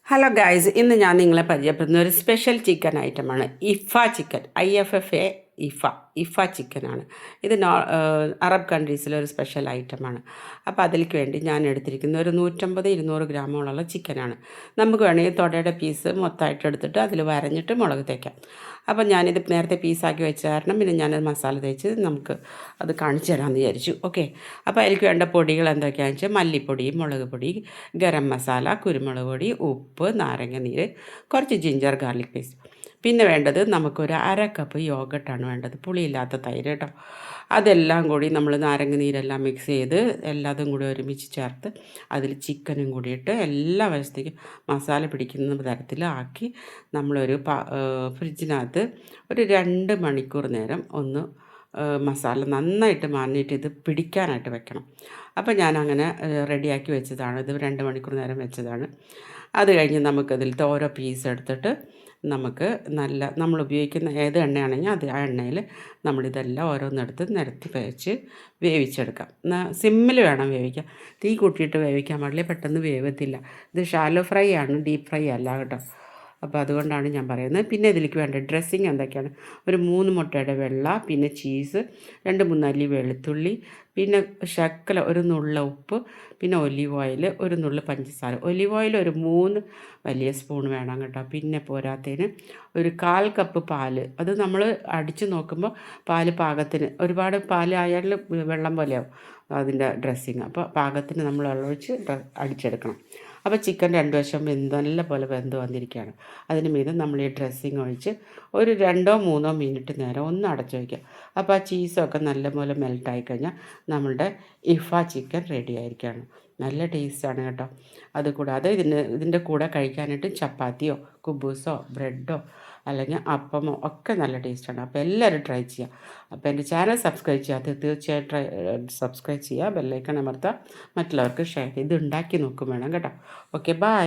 Hello guys, ഇന്ന് ഞാൻ നിങ്ങളെ പരിചയപ്പെടുന്ന ഒരു സ്പെഷ്യൽ ചിക്കൻ ഐറ്റമാണ് ഇഫ ചിക്കൻ. IFFA ഇഫ ചിക്കനാണ് ഇത്. അറബ് കൺട്രീസിലെ ഒരു സ്പെഷ്യൽ ഐറ്റമാണ്. അപ്പോൾ അതിലേക്ക് വേണ്ടി ഞാൻ എടുത്തിരിക്കുന്ന ഒരു 150-200 ഗ്രാമോളമുള്ള ചിക്കനാണ്. നമുക്ക് വേണമെങ്കിൽ തൊടയുടെ പീസ് മൊത്തമായിട്ട് എടുത്തിട്ട് അതിൽ വരഞ്ഞിട്ട് മുളക് തേക്കാം. അപ്പം ഞാനിത് നേരത്തെ പീസാക്കി വെച്ച കാരണം പിന്നെ ഞാനത് മസാല തേച്ച് നമുക്ക് അത് കാണിച്ചു തരാമെന്ന് വിചാരിച്ചു. ഓക്കെ, അപ്പോൾ അതിലേക്ക് വേണ്ട പൊടികൾ എന്തൊക്കെയാണെന്ന് വെച്ചാൽ മല്ലിപ്പൊടി, മുളക് പൊടി, ഗരം മസാല, കുരുമുളക് പൊടി, ഉപ്പ്, നാരങ്ങ നീര്, കുറച്ച് ജിഞ്ചർ ഗാർലിക് പേസ്റ്റ്. പിന്നെ വേണ്ടത് നമുക്കൊരു 1/2 കപ്പ് യോഗട്ടാണ് വേണ്ടത്, പുളിയില്ലാത്ത തൈര് കേട്ടോ. അതെല്ലാം കൂടി നമ്മൾ നാരങ്ങ നീരെല്ലാം മിക്സ് ചെയ്ത് എല്ലാതും കൂടി ഒരുമിച്ച് ചേർത്ത് അതിൽ ചിക്കനും കൂടി ഇട്ട് എല്ലാ വശത്തേക്കും മസാല പിടിക്കുന്ന തരത്തിലാക്കി നമ്മളൊരു ഫ്രിഡ്ജിനകത്ത് ഒരു 2 മണിക്കൂർ നേരം ഒന്ന് മസാല നന്നായിട്ട് മാറിയിട്ട് ഇത് പിടിക്കാനായിട്ട് വെക്കണം. അപ്പോൾ ഞാനങ്ങനെ റെഡിയാക്കി വെച്ചതാണ്. ഇത് 2 മണിക്കൂർ നേരം വെച്ചതാണ്. അത് കഴിഞ്ഞ് നമുക്കതിലത്തെ ഓരോ പീസ് എടുത്തിട്ട് നമുക്ക് നമ്മൾ ഉപയോഗിക്കുന്ന ഏത് എണ്ണയാണെങ്കിൽ ആ എണ്ണയിൽ നമ്മളിതെല്ലാം ഓരോന്നെടുത്ത് നിരത്തി വെച്ച് വേവിച്ചെടുക്കാം. സിമ്മിൽ വേണം വേവിക്കാൻ. തീ കൂട്ടിയിട്ട് വേവിക്കാൻ പാടില്ല, പെട്ടെന്ന് വേവത്തില്ല. ഇത് ഷാലോ ഫ്രൈ ആണ്, ഡീപ്പ് ഫ്രൈ അല്ല കേട്ടോ. അപ്പോൾ അതുകൊണ്ടാണ് ഞാൻ പറയുന്നത്. പിന്നെ ഇതിലേക്ക് വേണ്ട ഡ്രസ്സിങ് എന്തൊക്കെയാണ്: ഒരു 3 മുട്ടയുടെ വെള്ള, പിന്നെ ചീസ്, 2-3 അല്ലി വെളുത്തുള്ളി, പിന്നെ ശർക്കര, ഒരു നുള്ള ഉപ്പ്, പിന്നെ ഒലിവ് ഓയിൽ, ഒരു നുള്ളു പഞ്ചസാര. ഒലിവ് ഓയിൽ ഒരു 3 വലിയ സ്പൂൺ വേണം കേട്ടോ. പിന്നെ പോരാത്തതിന് ഒരു 1/4 കപ്പ് പാല്. അത് നമ്മൾ അടിച്ച് നോക്കുമ്പോൾ പാല് പാകത്തിന്, ഒരുപാട് പാലായാലും വെള്ളം പോലെയാവും അതിൻ്റെ ഡ്രസ്സിങ്. അപ്പോൾ പാകത്തിന് നമ്മൾ വെള്ളമൊഴിച്ച് അടിച്ചെടുക്കണം. അപ്പോൾ ചിക്കൻ 2 വശം നല്ല പോലെ വെന്ത് വന്നിരിക്കുകയാണ്. അതിന് മീതെ നമ്മൾ ഈ ഡ്രസ്സിങ് ഒഴിച്ച് ഒരു 2-3 മിനിറ്റ് നേരം ഒന്ന് അടച്ചു വയ്ക്കുക. അപ്പോൾ ആ ചീസൊക്കെ നല്ലപോലെ മെൽട്ടായി കഴിഞ്ഞാൽ നമ്മളുടെ ഇഫ ചിക്കൻ റെഡി ആയിരിക്കുകയാണ്. നല്ല ടേസ്റ്റാണ് കേട്ടോ. അതുകൂടാതെ ഇതിൻ്റെ കൂടെ കഴിക്കാനായിട്ട് ചപ്പാത്തിയോ കുബൂസോ ബ്രെഡോ അല്ലെങ്കിൽ അപ്പമോ ഒക്കെ നല്ല ടേസ്റ്റാണ്. അപ്പോൾ എല്ലാവരും ട്രൈ ചെയ്യുക. അപ്പോൾ എൻ്റെ ചാനൽ സബ്സ്ക്രൈബ് ചെയ്യാത്ത തീർച്ചയായിട്ടും സബ്സ്ക്രൈബ് ചെയ്യുക, ബെല്ലൈക്കൺ അമർത്തുക, മറ്റുള്ളവർക്ക് ഷെയർ ചെയ്ത് ഉണ്ടാക്കി നോക്കും വേണം കേട്ടോ. Okay, by.